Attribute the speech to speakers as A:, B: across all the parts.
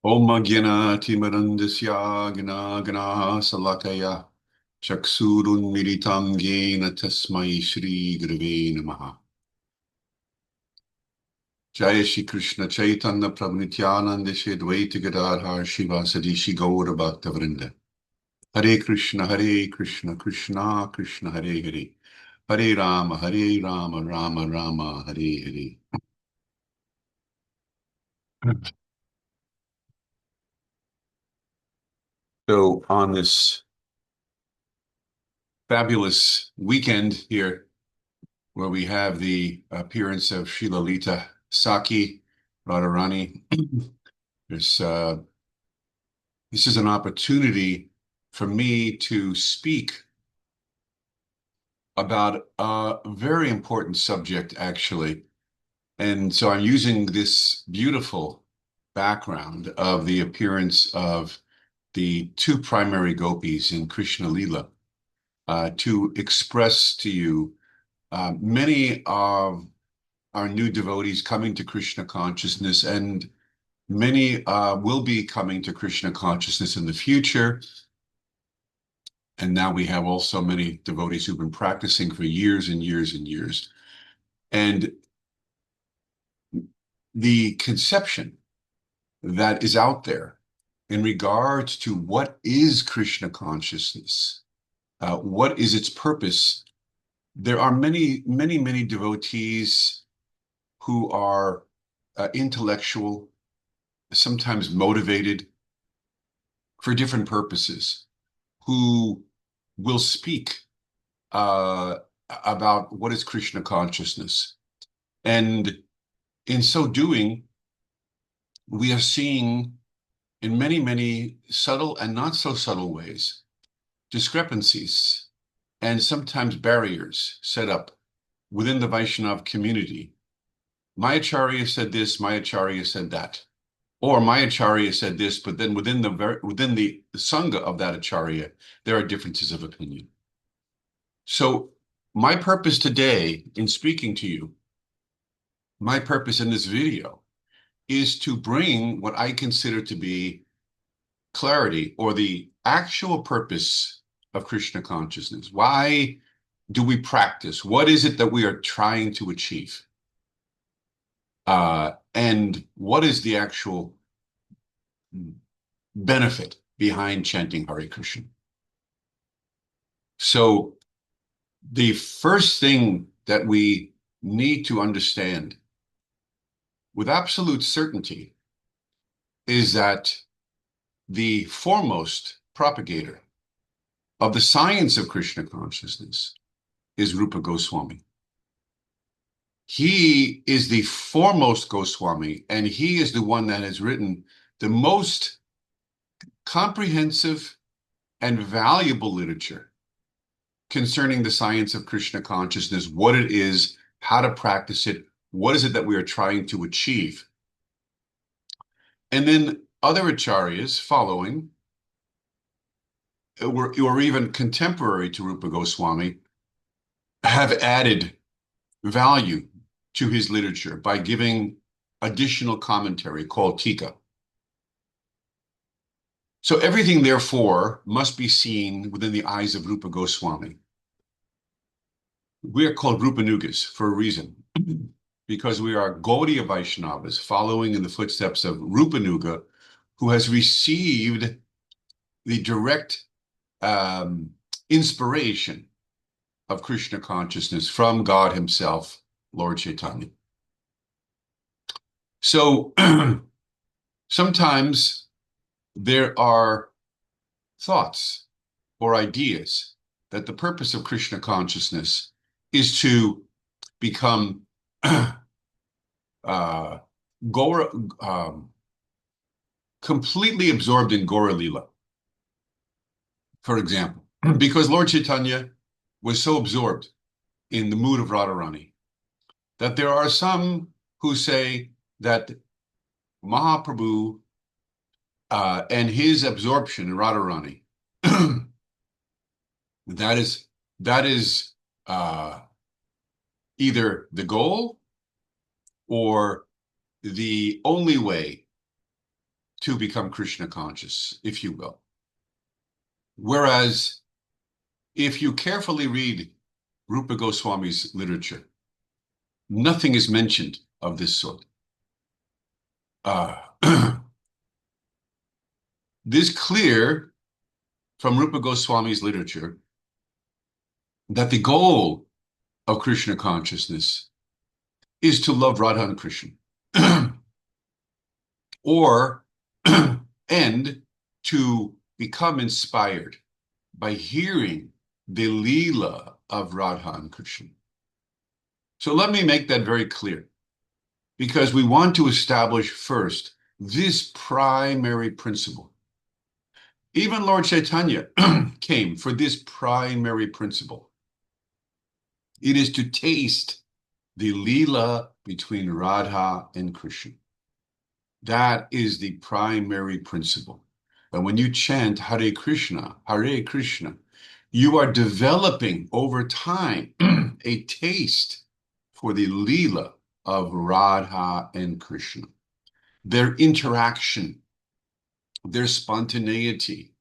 A: Om Gyanati Marandasya Gana Gana Salakaya Chaksurun Militam Gena Tasmai Shri Gurave Namaha. Jaya Shri Krishna Chaitanya Prabhu Nityananda Shri Advaita Gadadhar Shivasadi Shri Gaura Bhakta Vrinda. Hare Krishna Krishna Krishna Hare Hare. Hare Rama Rama Rama Hare Hare. So on this fabulous weekend here, where we have the appearance of Srila Saki Radharani. There's, this is an opportunity for me to speak about a very important subject, actually. And so I'm using this beautiful background of the appearance of the two primary gopis in Krishna Lila to express to you many of our new devotees coming to Krishna consciousness, and many will be coming to Krishna consciousness in the future. And now we have also many devotees who've been practicing for years and years and years. And the conception that is out there in regards to what is Krishna consciousness, what is its purpose, there are many devotees who are intellectual, sometimes motivated for different purposes, who will speak about what is Krishna consciousness. And in so doing, we are seeing in many subtle and not so subtle ways discrepancies and sometimes barriers set up within the Vaishnava community. My Acharya said this, my Acharya said that. Or my Acharya said this, but then within the Sangha of that Acharya, there are differences of opinion. So my purpose today in speaking to you, my purpose in this video, is to bring what I consider to be clarity, or the actual purpose of Krishna consciousness. Why do we practice? What is it that we are trying to achieve? And what is the actual benefit behind chanting Hare Krishna? So the first thing that we need to understand with absolute certainty is that the foremost propagator of the science of Krishna consciousness is Rupa Goswami. He is the foremost Goswami, and he is the one that has written the most comprehensive and valuable literature concerning the science of Krishna consciousness, what it is, how to practice it, what is it that we are trying to achieve. And then other acharyas following, or even contemporary to Rupa Goswami, have added value to his literature by giving additional commentary called Tika. So everything, therefore, must be seen within the eyes of Rupa Goswami. We are called Rupanugas for a reason, because we are Gaudiya Vaishnavas following in the footsteps of Rupanuga, who has received the direct inspiration of Krishna consciousness from God himself, Lord Chaitanya. So sometimes there are thoughts or ideas that the purpose of Krishna consciousness is to become completely absorbed in Gaura Lila, for example, because Lord Chaitanya was so absorbed in the mood of Radharani that there are some who say that Mahaprabhu and his absorption in Radharani, that is either the goal or the only way to become Krishna conscious, if you will. Whereas if you carefully read Rupa Goswami's literature, nothing is mentioned of this sort. This is clear from Rupa Goswami's literature that the goal of Krishna consciousness is to love Radha and Krishna, or and to become inspired by hearing the Leela of Radha and Krishna. So let me make that very clear, because we want to establish first this primary principle. Even Lord Chaitanya came for this primary principle. It is to taste the Leela between Radha and Krishna. That is the primary principle. And when you chant Hare Krishna, you are developing over time a taste for the Leela of Radha and Krishna. Their interaction, their spontaneity,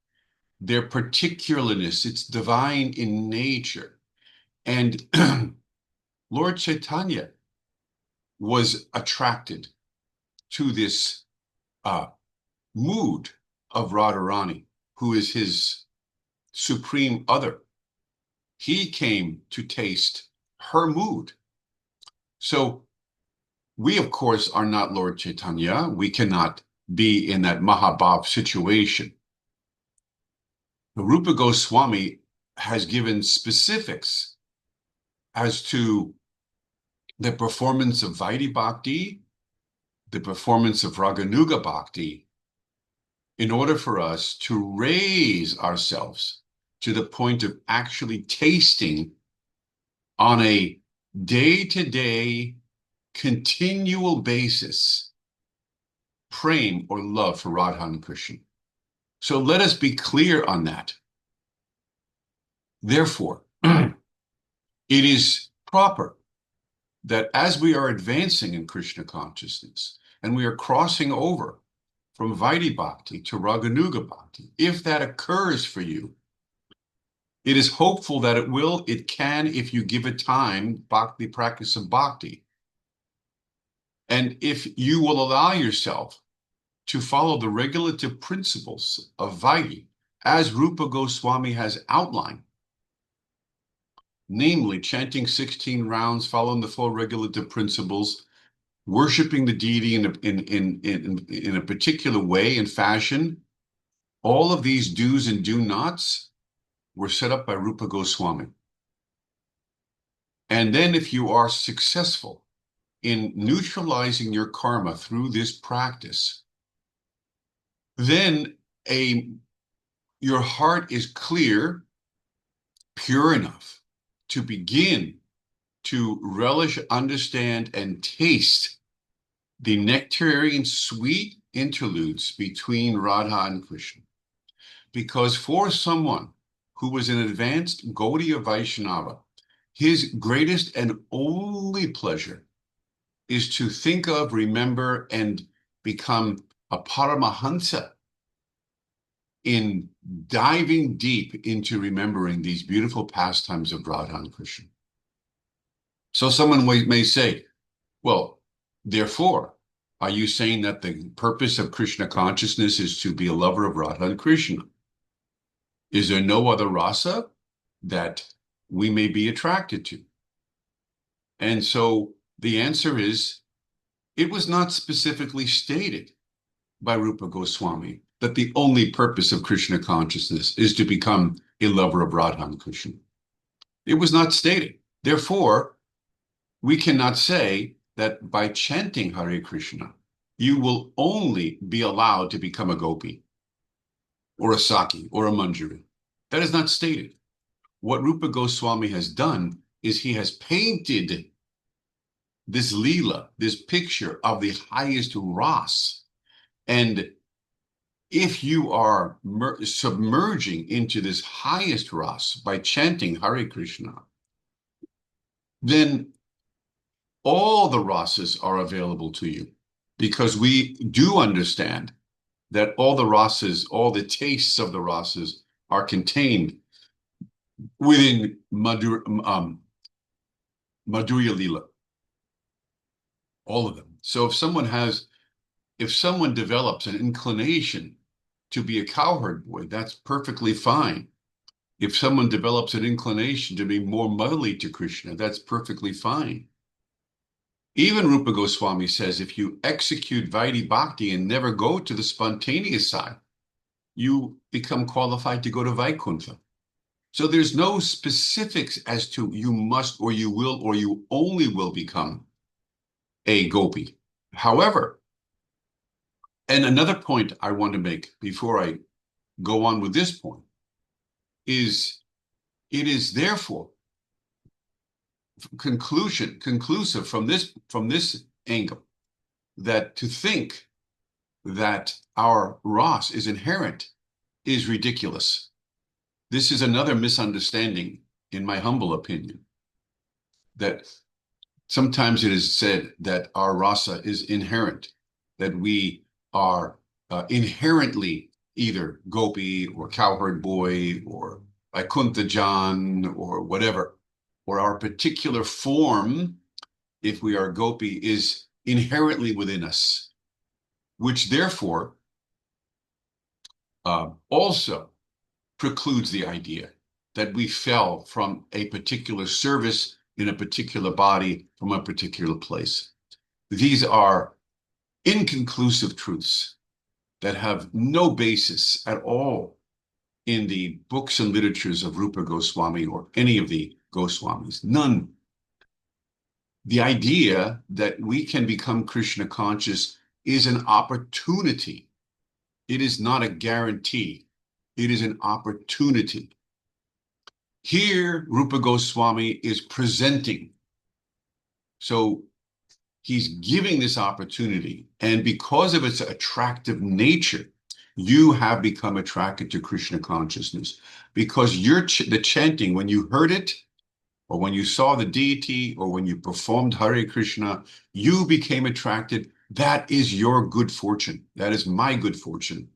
A: their particularness, it's divine in nature. And Lord Chaitanya was attracted to this mood of Radharani, who is his supreme other. He came to taste her mood. So we, of course, are not Lord Chaitanya. We cannot be in that Mahabhav situation. The Rupa Goswami has given specifics as to the performance of Vaidhi Bhakti, the performance of Raganuga Bhakti, in order for us to raise ourselves to the point of actually tasting on a day-to-day, continual basis, praying or love for Radha and Krishna. So let us be clear on that. Therefore, it is proper that as we are advancing in Krishna consciousness and we are crossing over from Vaidhi Bhakti to Raganuga Bhakti, if that occurs for you, it is hopeful that it can, if you give it time, the practice of bhakti. And if you will allow yourself to follow the regulative principles of Vaidhi, as Rupa Goswami has outlined, namely chanting 16 rounds, following the 4 regulative principles, worshiping the deity in a particular way and fashion, all of these do's and do nots were set up by Rupa Goswami. And then if you are successful in neutralizing your karma through this practice, then your heart is clear, pure enough to begin to relish, understand, and taste the nectarian sweet interludes between Radha and Krishna. Because for someone who was an advanced Gaudiya Vaishnava, his greatest and only pleasure is to think of, remember, and become a Paramahansa in diving deep into remembering these beautiful pastimes of Radha and Krishna. So someone may say, well, therefore, are you saying that the purpose of Krishna consciousness is to be a lover of Radha and Krishna? Is there no other rasa that we may be attracted to? And so the answer is, it was not specifically stated by Rupa Goswami that the only purpose of Krishna consciousness is to become a lover of Radha and Krishna. It was not stated. Therefore, we cannot say that by chanting Hare Krishna, you will only be allowed to become a gopi or a saki or a manjari. That is not stated. What Rupa Goswami has done is he has painted this leela, this picture of the highest ras. And if you are submerging into this highest ras by chanting Hare Krishna, then all the rasas are available to you, because we do understand that all the rasas, all the tastes of the rasas are contained within Madhurya Lila, all of them. So if someone develops an inclination to be a cowherd boy, that's perfectly fine. If someone develops an inclination to be more motherly to Krishna, that's perfectly fine. Even Rupa Goswami says if you execute Vaidhi Bhakti and never go to the spontaneous side, you become qualified to go to Vaikuntha. So there's no specifics as to you must or you will or you only will become a gopi. However, and another point I want to make before I go on with this point is it is therefore conclusive from this angle that to think that our Ras is inherent is ridiculous. This is another misunderstanding, in my humble opinion, that sometimes it is said that our rasa is inherent, that we are inherently either gopi or cowherd boy or Vaikuntha Jan or whatever, or our particular form, if we are gopi, is inherently within us, which therefore also precludes the idea that we fell from a particular service in a particular body from a particular place. These are inconclusive truths that have no basis at all in the books and literatures of Rupa Goswami or any of the Goswamis. None. The idea that we can become Krishna conscious is an opportunity. It is not a guarantee. It is an opportunity. Here, Rupa Goswami is presenting. So he's giving this opportunity. And because of its attractive nature, you have become attracted to Krishna consciousness. Because the chanting, when you heard it, or when you saw the deity, or when you performed Hare Krishna, you became attracted. That is your good fortune. That is my good fortune.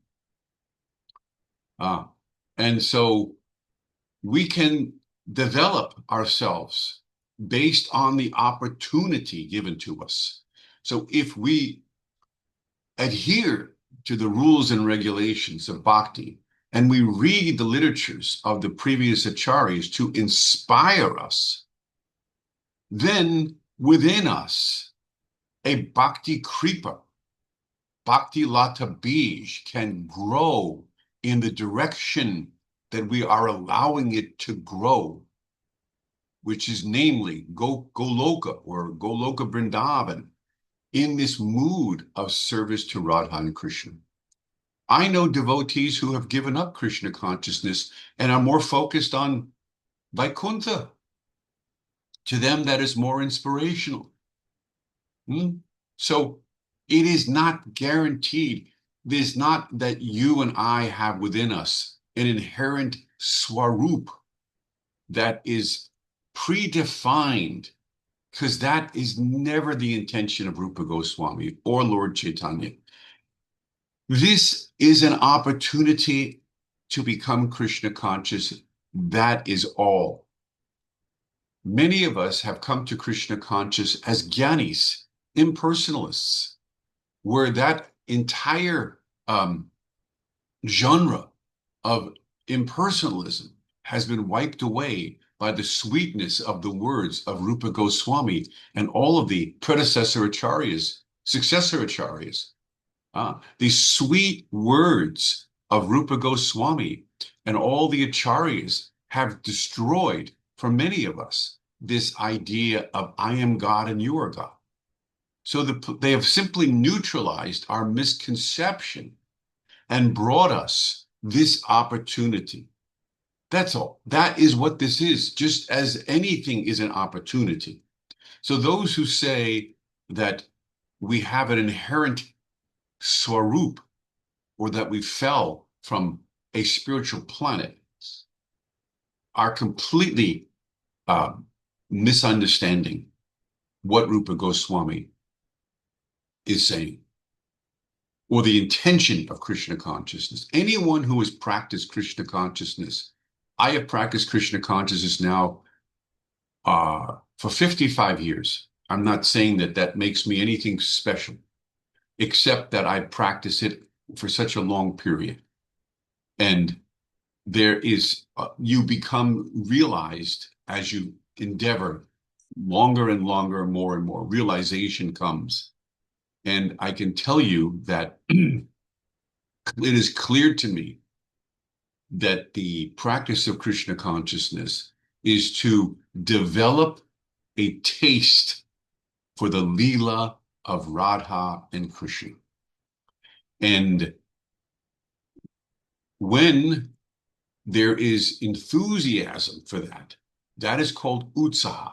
A: And so we can develop ourselves based on the opportunity given to us. So if we adhere to the rules and regulations of bhakti, and we read the literatures of the previous acharyas to inspire us, then within us, a bhakti kripa, bhakti lata bij can grow in the direction that we are allowing it to grow, which is namely Goloka or Goloka Vrindavan, in this mood of service to Radha and Krishna. I know devotees who have given up Krishna consciousness and are more focused on Vaikuntha. To them, that is more inspirational. So it is not guaranteed. It is not that you and I have within us an inherent swarup that is predefined, because that is never the intention of Rupa Goswami or Lord Chaitanya. This is an opportunity to become Krishna conscious. That is all. Many of us have come to Krishna conscious as jnanis, impersonalists, where that entire genre of impersonalism has been wiped away by the sweetness of the words of Rupa Goswami and all of the predecessor acharyas, successor acharyas. The sweet words of Rupa Goswami and all the acharyas have destroyed, for many of us, this idea of I am God and you are God. So they have simply neutralized our misconception and brought us this opportunity. That's all. That is what this is, just as anything is an opportunity. So those who say that we have an inherent swarup, or that we fell from a spiritual planet, are completely misunderstanding what Rupa Goswami is saying. or the intention of Krishna consciousness. Anyone who has practiced Krishna consciousness, I have practiced Krishna consciousness now for 55 years. I'm not saying that that makes me anything special, except that I practice it for such a long period. And there is, you become realized as you endeavor longer and longer, more and more. Realization comes. And I can tell you that it is clear to me that the practice of Krishna consciousness is to develop a taste for the Leela of Radha and Krishna. And when there is enthusiasm for that, that is called utsaha.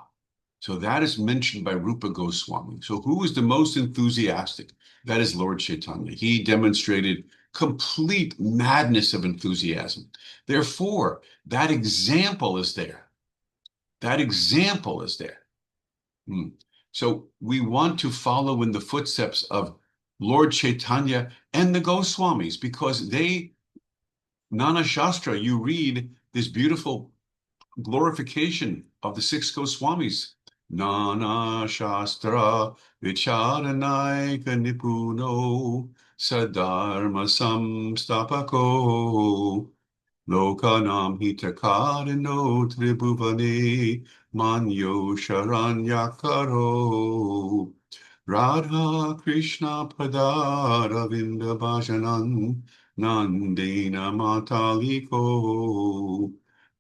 A: So that is mentioned by Rupa Goswami. So who is the most enthusiastic? That is Lord Chaitanya. He demonstrated complete madness of enthusiasm. Therefore, that example is there. That example is there. So we want to follow in the footsteps of Lord Chaitanya and the Goswamis, because they, Nana Shastra, you read this beautiful glorification of the six Goswamis. Nana Shastra Vicharanaika Nipuno Sadharma Samstapako Lokanam Hitakarino Tribhuvane Manyo Sharanyakaro Radha Krishna Padara Vinda Bhajanan Nandena Mataliko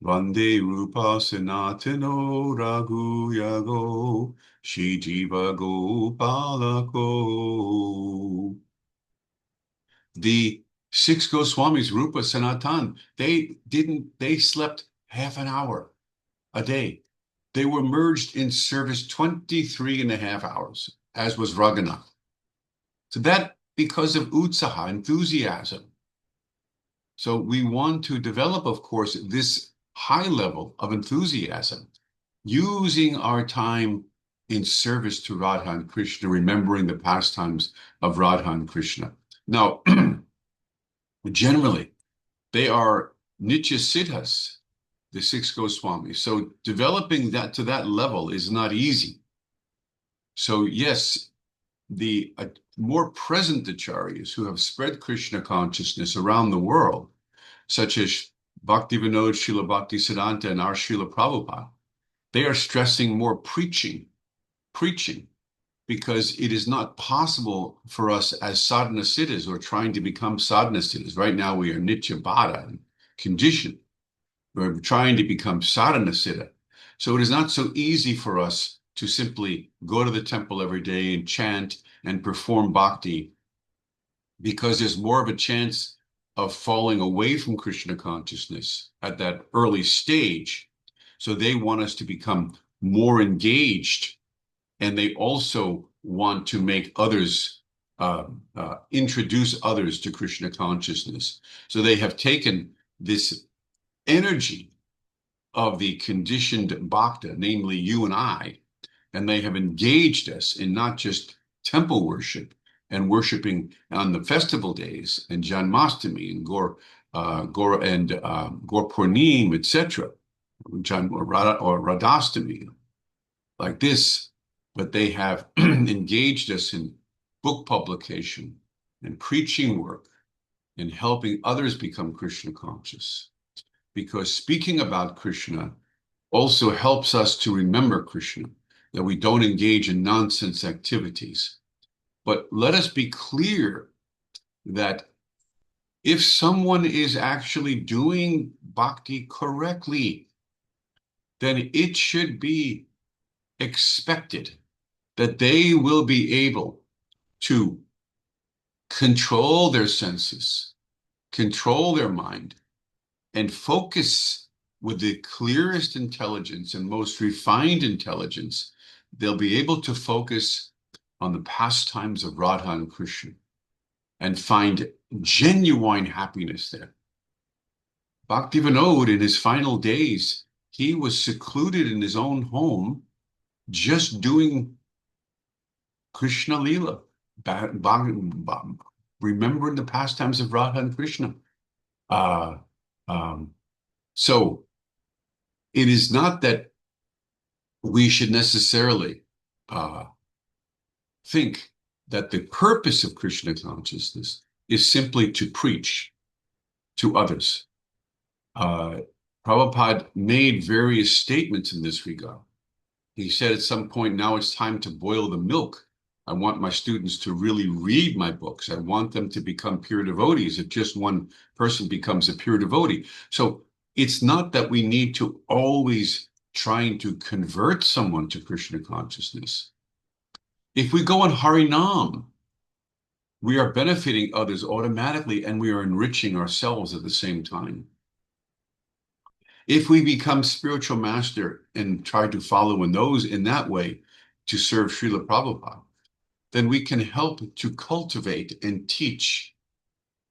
A: Vande Rupa Sanatano Raghuyago Shijiva Gopalako. The six Goswamis, Rupa, Sanatan, they slept half an hour a day. They were merged in service 23 and a half hours, as was Raghunath. So that because of utsaha, enthusiasm. So we want to develop, of course, this high level of enthusiasm, using our time in service to Radha and Krishna, remembering the pastimes of Radha and Krishna. Now, generally, they are Nitya Siddhas, the six Goswamis. So developing that to that level is not easy. So yes, the more present acharyas who have spread Krishna consciousness around the world, such as Bhaktivedanta, Srila Bhaktisiddhanta, and our Srila Prabhupada, they are stressing more preaching, because it is not possible for us as sadhana siddhas or trying to become sadhana siddhas. Right now we are nitya bada, conditioned. We're trying to become sadhana siddha. So it is not so easy for us to simply go to the temple every day and chant and perform bhakti, because there's more of a chance of falling away from Krishna consciousness at that early stage. So they want us to become more engaged, and they also want to make others, introduce others to Krishna consciousness. So they have taken this energy of the conditioned bhakta, namely you and I, and they have engaged us in not just temple worship and worshiping on the festival days and Janmashtami and Gaur Purnim, etc., or Radhastami, like this, but they have engaged us in book publication and preaching work and helping others become Krishna conscious. Because speaking about Krishna also helps us to remember Krishna, that we don't engage in nonsense activities. But let us be clear that if someone is actually doing bhakti correctly, then it should be expected that they will be able to control their senses, control their mind, and focus with the clearest intelligence and most refined intelligence. They'll be able to focus on the pastimes of Radha and Krishna and find genuine happiness there. Bhaktivinoda, in his final days, he was secluded in his own home, just doing Krishna Leela, remembering the pastimes of Radha and Krishna. Uh, so it is not that we should necessarily think that the purpose of Krishna consciousness is simply to preach to others. Prabhupada made various statements in this regard. He said at some point, now it's time to boil the milk. I want my students to really read my books. I want them to become pure devotees if just one person becomes a pure devotee. So it's not that we need to always trying to convert someone to Krishna consciousness. If we go on Harinam, we are benefiting others automatically and we are enriching ourselves at the same time. If we become spiritual master and try to follow in that way to serve Srila Prabhupada, then we can help to cultivate and teach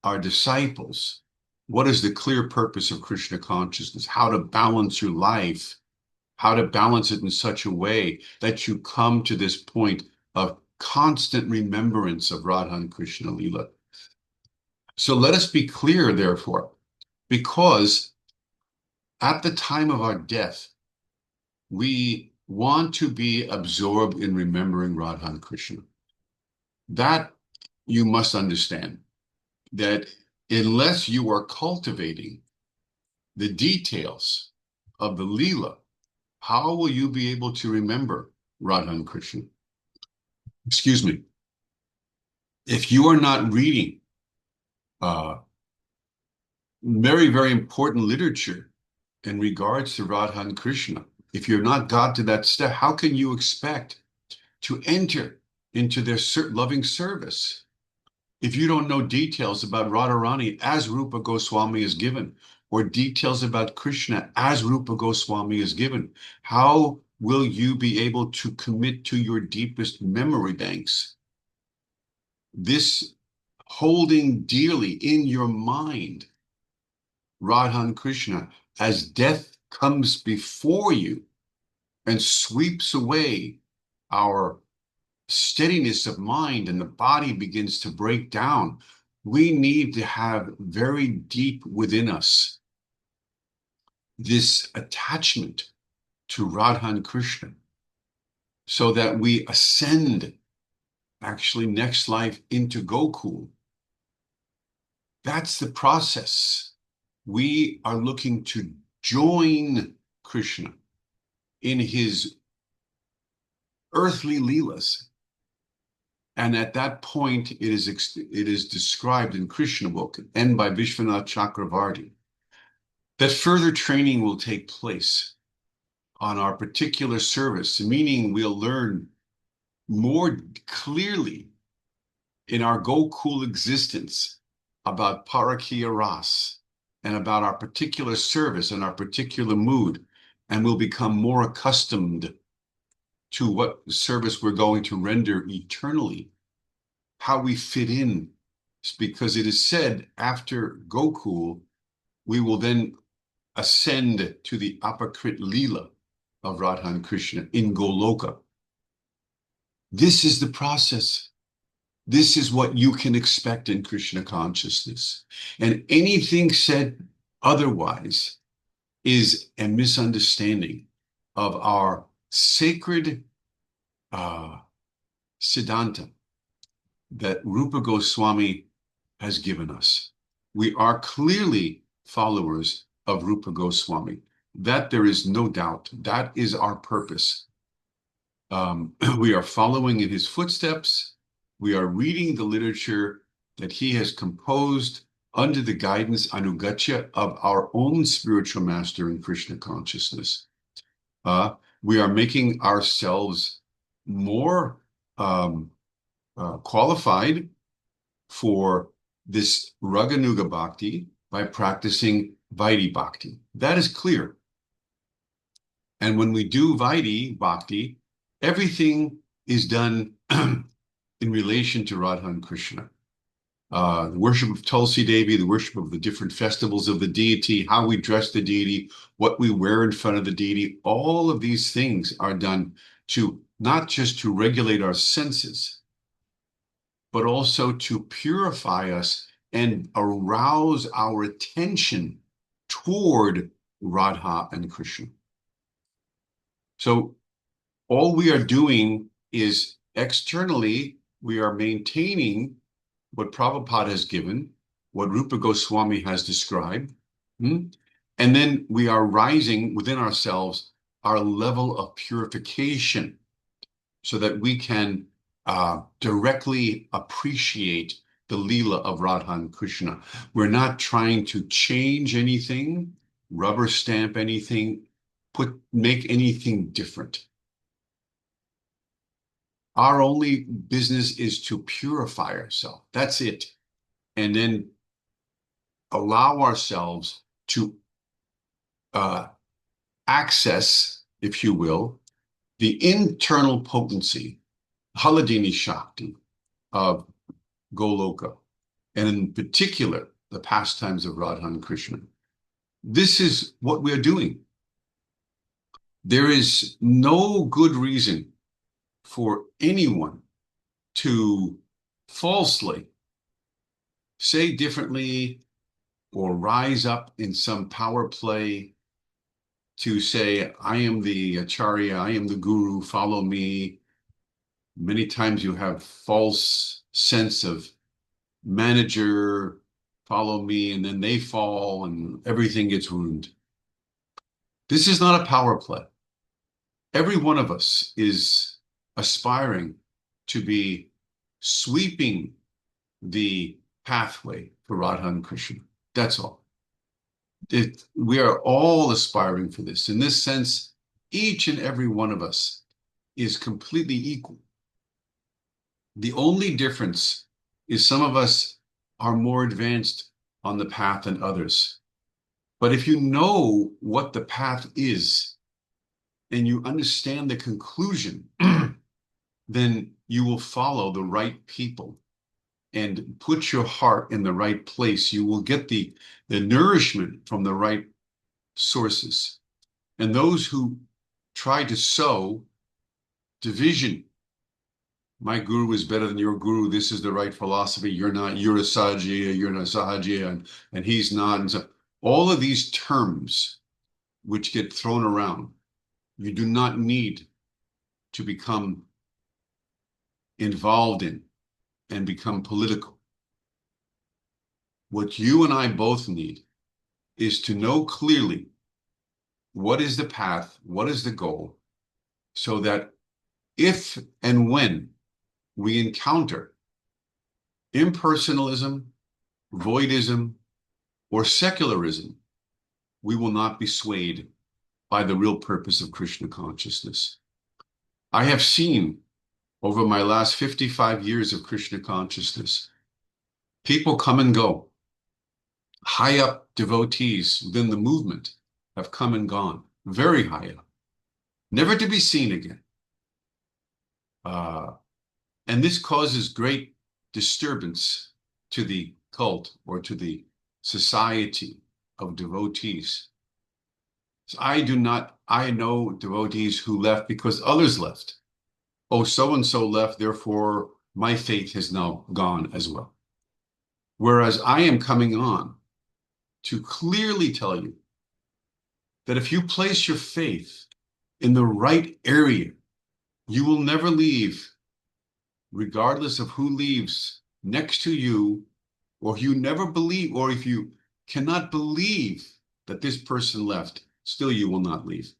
A: our disciples what is the clear purpose of Krishna consciousness, how to balance your life, how to balance it in such a way that you come to this point of constant remembrance of Radha and Krishna Lila. So let us be clear, therefore, because at the time of our death, we want to be absorbed in remembering Radha and Krishna. That you must understand, that unless you are cultivating the details of the Leela, how will you be able to remember Radha and Krishna? Excuse me. If you are not reading very, very important literature in regards to Radha and Krishna, if you're not got to that step, how can you expect to enter into their loving service if you don't know details about Radharani as Rupa Goswami is given, or details about Krishna as Rupa Goswami is given? How will you be able to commit to your deepest memory banks this holding dearly in your mind Radha and Krishna as death comes before you and sweeps away our steadiness of mind and the body begins to break down? We need to have very deep within us this attachment to Radha and Krishna so that we ascend actually next life into Gokul. That's the process. We are looking to join Krishna in his earthly leelas. And at that point, it is described in Krishna book and by Vishwanath Chakravarti that further training will take place on our particular service, meaning we'll learn more clearly in our Gokul existence about Parakiya Ras and about our particular service and our particular mood, and we'll become more accustomed to what service we're going to render eternally, how we fit in, because it is said after Gokul, we will then ascend to the Apakrit Leela of Radha and Krishna in Goloka. This is the process. This is what you can expect in Krishna consciousness. And anything said otherwise is a misunderstanding of our sacred Siddhanta that Rupa Goswami has given us. We are clearly followers of Rupa Goswami. That there is no doubt. That is our purpose. We are following in his footsteps. We are reading the literature that he has composed under the guidance, anugatya, of our own spiritual master in Krishna consciousness. We are making ourselves more qualified for this Raganuga Bhakti by practicing Vaidhi Bhakti. That is clear. And when we do Vaidhi Bhakti, everything is done in relation to Radha and Krishna. The worship of Tulsi Devi, the worship of the different festivals of the deity, how we dress the deity, what we wear in front of the deity, all of these things are done to not just to regulate our senses, but also to purify us and arouse our attention toward Radha and Krishna. So all we are doing is externally, we are maintaining what Prabhupada has given, what Rupa Goswami has described, and then we are rising within ourselves our level of purification so that we can directly appreciate the Leela of Radha and Krishna. We're not trying to change anything, rubber stamp anything, make anything different. Our only business is to purify ourselves. That's it. And then allow ourselves to access, if you will, the internal potency, Haladini Shakti of Goloka, and in particular, the pastimes of Radha and Krishna. This is what we're doing. There is no good reason for anyone to falsely say differently or rise up in some power play to say, I am the Acharya, I am the Guru, follow me. Many times you have false sense of manager, follow me, and then they fall and everything gets ruined. This is not a power play. Every one of us is aspiring to be sweeping the pathway for Radha and Krishna. That's all. We are all aspiring for this. In this sense, each and every one of us is completely equal. The only difference is some of us are more advanced on the path than others. But if you know what the path is and you understand the conclusion, then you will follow the right people and put your heart in the right place. You will get the nourishment from the right sources. And those who try to sow division, my guru is better than your guru, this is the right philosophy, you're not, you're a Sahajiya, you're not Sahajiya, and he's not. And so all of these terms which get thrown around, you do not need to become involved in and become political. What you and I both need is to know clearly what is the path, what is the goal, so that if and when we encounter impersonalism, voidism, or secularism, we will not be swayed by the real purpose of Krishna consciousness. I have seen over my last 55 years of Krishna consciousness, people come and go. High up devotees within the movement have come and gone, very high up, never to be seen again. And this causes great disturbance to the cult or to the society of devotees. So I know devotees who left because others left. Oh, so-and-so left, therefore my faith has now gone as well. Whereas I am coming on to clearly tell you that if you place your faith in the right area, you will never leave, regardless of who leaves next to you, or if you never believe, or if you cannot believe that this person left, still you will not leave.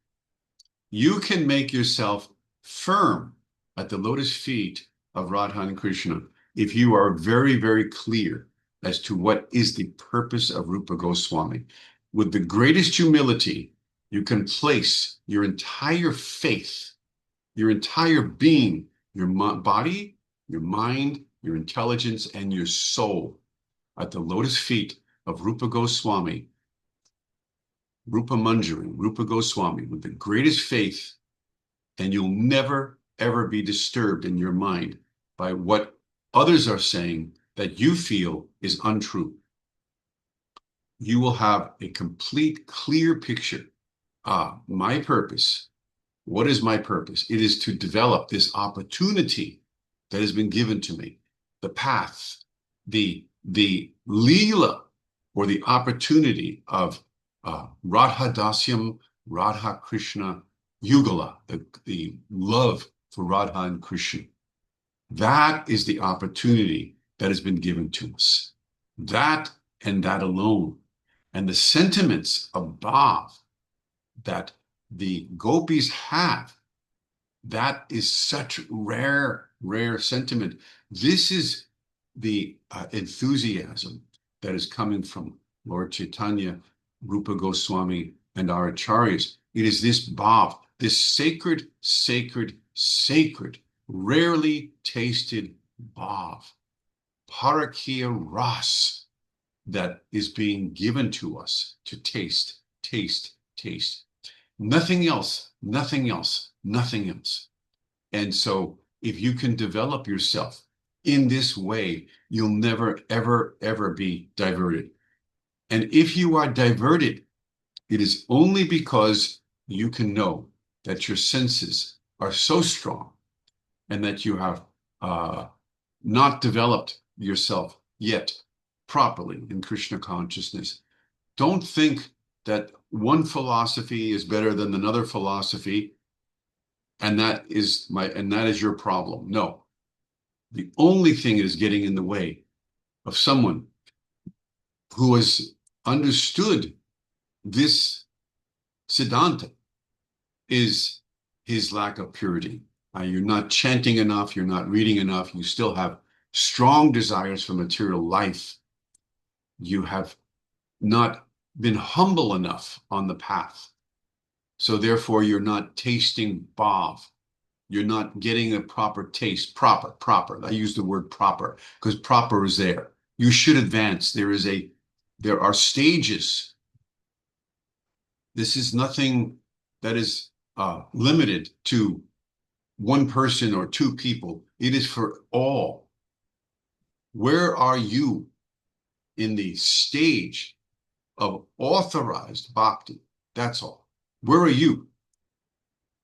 A: You can make yourself firm at the lotus feet of Radha and Krishna if you are very, very clear as to what is the purpose of Rupa Goswami. With the greatest humility, you can place your entire faith, your entire being, your body, your mind, your intelligence, and your soul at the lotus feet of Rupa Goswami, Rupa Manjari, Rupa Goswami, with the greatest faith, and you'll never, ever be disturbed in your mind by what others are saying that you feel is untrue. You will have a complete, clear picture. My purpose. What is my purpose? It is to develop this opportunity that has been given to me, the path, the Leela, or the opportunity of Radha Dasyam, Radha Krishna Yugala, the love for Radha and Krishna. That is the opportunity that has been given to us. That and that alone. And the sentiments above that the gopis have, that is such rare sentiment. This is the enthusiasm that is coming from Lord Chaitanya, Rupa Goswami, and our acharyas. It is this bhav, this sacred, rarely tasted bhav, parakya ras, that is being given to us to taste. Nothing else. And so if you can develop yourself in this way, you'll never, ever be diverted. And if you are diverted, it is only because you can know that your senses are so strong and that you have not developed yourself yet properly in Krishna consciousness. Don't think that one philosophy is better than another philosophy, and that is your problem. No. The only thing that is getting in the way of someone who has understood this Siddhanta is his lack of purity. You're not chanting enough, you're not reading enough, you still have strong desires for material life. You have not been humble enough on the path. So therefore, you're not tasting bhav. You're not getting a proper taste. Proper. I use the word proper because proper is there. You should advance. There are stages. This is nothing that is limited to one person or two people. It is for all. Where are you in the stage of authorized bhakti? That's all. Where are you?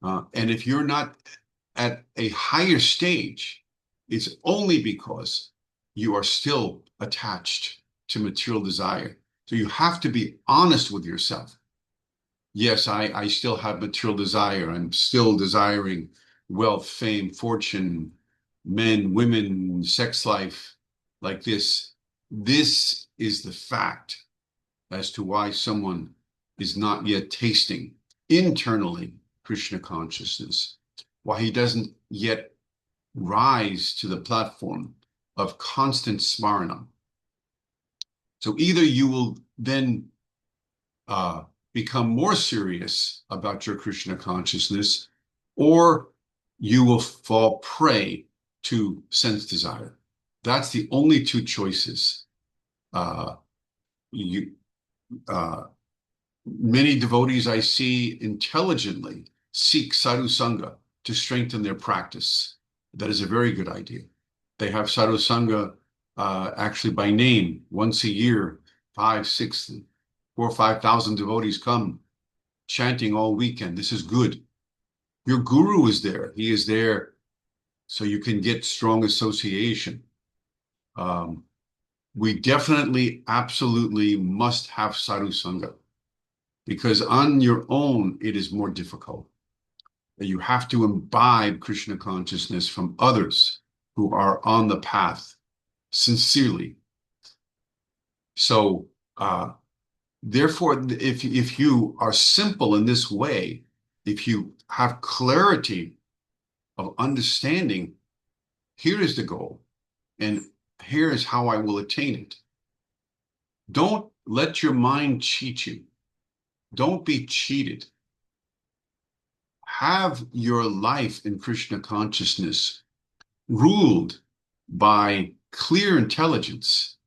A: And if you're not at a higher stage, it's only because you are still attached to material desire. So you have to be honest with yourself. Yes, I still have material desire. I'm still desiring wealth, fame, fortune, men, women, sex life like this. This is the fact as to why someone is not yet tasting internally Krishna consciousness, why he doesn't yet rise to the platform of constant smarana. So either you will then become more serious about your Krishna consciousness, or you will fall prey to sense desire. That's the only two choices. Many devotees I see intelligently seek sadhu sangha to strengthen their practice. That is a very good idea. They have sadhu sangha actually by name once a year. 5, 6, 4 or 5,000 devotees come chanting all weekend. This is good. Your guru is there. He is there so you can get strong association. We definitely, absolutely must have sadhu sangha, because on your own, it is more difficult. You have to imbibe Krishna consciousness from others who are on the path sincerely. So, therefore, if you are simple in this way, if you have clarity of understanding, here is the goal, and here is how I will attain it. Don't let your mind cheat you. Don't be cheated. Have your life in Krishna consciousness ruled by clear intelligence.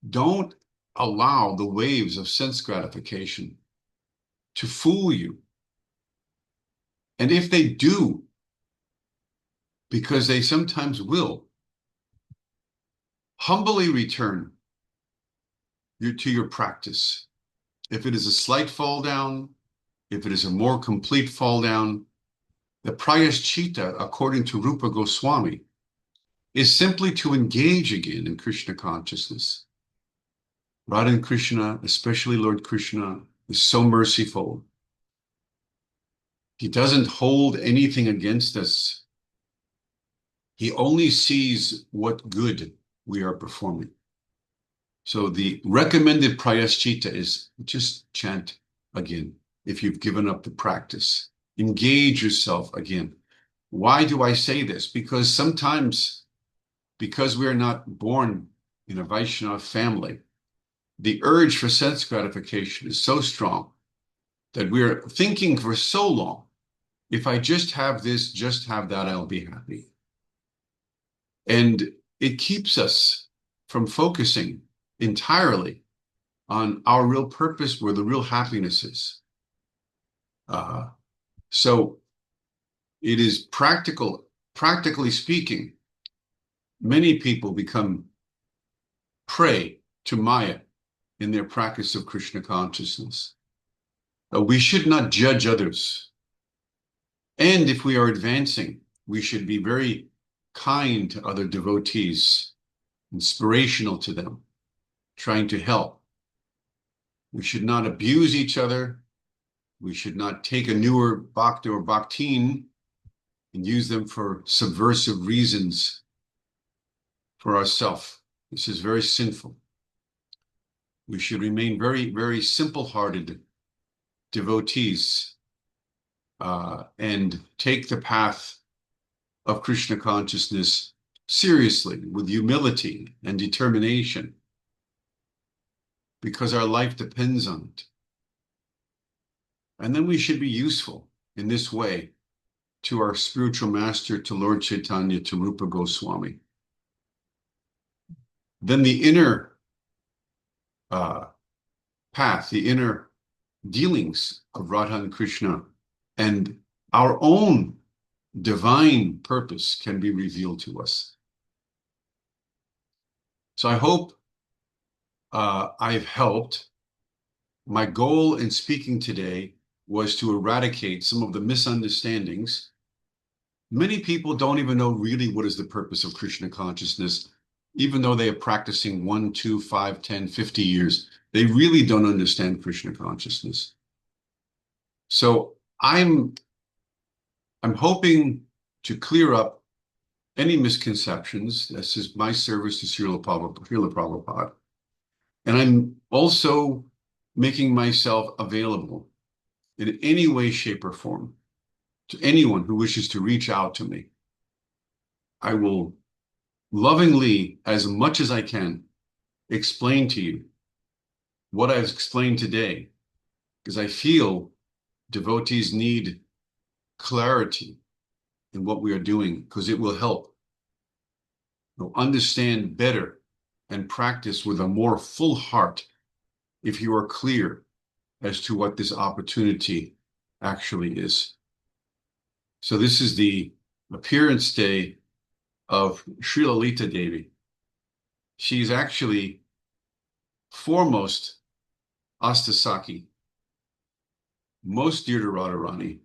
A: Don't allow the waves of sense gratification to fool you. And if they do, because they sometimes will, humbly return to your practice. If it is a slight fall down, if it is a more complete fall down, The prayaschita, according to Rupa Goswami, is simply to engage again in Krishna consciousness. Radha and Krsna, especially Lord Krishna, is so merciful. He doesn't hold anything against us. He only sees what good we are performing. So the recommended prayaschita is just chant again. If you've given up the practice, engage yourself again. Why do I say this? Because sometimes, because we are not born in a Vaishnava family, the urge for sense gratification is so strong that we're thinking for so long, if I just have this, just have that, I'll be happy. And it keeps us from focusing entirely on our real purpose, where the real happiness is. So it is practically speaking, many people become prey to Maya in their practice of Krishna consciousness. We should not judge others. And if we are advancing, we should be very kind to other devotees, inspirational to them, trying to help. We should not abuse each other. We should not take a newer bhakta or bhaktin and use them for subversive reasons for ourselves. This is very sinful. We should remain very, very simple-hearted devotees and take the path of Krishna consciousness seriously, with humility and determination, because our life depends on it. And then we should be useful in this way to our spiritual master, to Lord Chaitanya, to Rupa Goswami. Then the inner path, the inner dealings of Radha and Krishna and our own divine purpose can be revealed to us. So I hope I've helped. My goal in speaking today was to eradicate some of the misunderstandings. Many people don't even know really what is the purpose of Krishna consciousness, even though they are practicing 1, 2, 5, 10, 50 years. They really don't understand Krishna consciousness. So I'm hoping to clear up any misconceptions. This is my service to Srila Prabhupada. And I'm also making myself available in any way, shape, or form to anyone who wishes to reach out to me. I will lovingly, as much as I can, explain to you what I've explained today, because I feel devotees need clarity in what we are doing, because it will help you'll understand better and practice with a more full heart if you are clear as to what this opportunity actually is. So this is the appearance day of Sri Lalita Devi. She's actually foremost Astasaki, most dear to Radharani.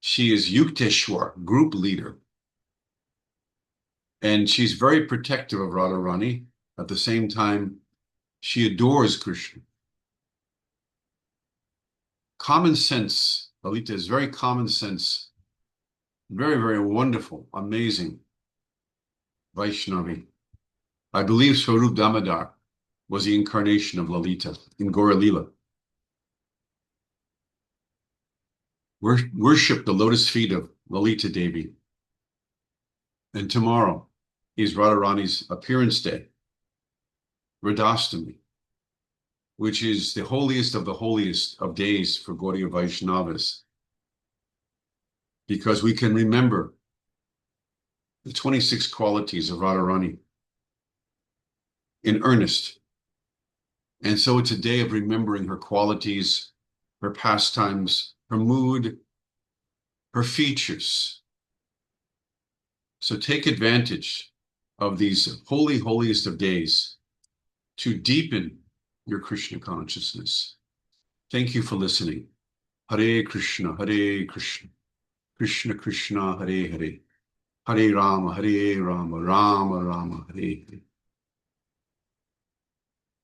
A: She is Yukteswar, group leader. And she's very protective of Radharani. At the same time, she adores Krishna. Common sense, Lalita is very common sense, very, very wonderful, amazing Vaishnavi. I believe Swarup Damodar was the incarnation of Lalita in Gaura Lila. Worship the lotus feet of Lalita Devi. And tomorrow is Radharani's appearance day, Radhastami, which is the holiest of days for Gaudiya Vaishnavas, because we can remember the 26 qualities of Radharani in earnest. And so it's a day of remembering her qualities, her pastimes, her mood, her features. So take advantage of these holiest of days to deepen your Krishna consciousness. Thank you for listening. Hare Krishna, Hare Krishna. Krishna Krishna Hare Hare, Hare Rama Rama, Rama Rama Hare Hare.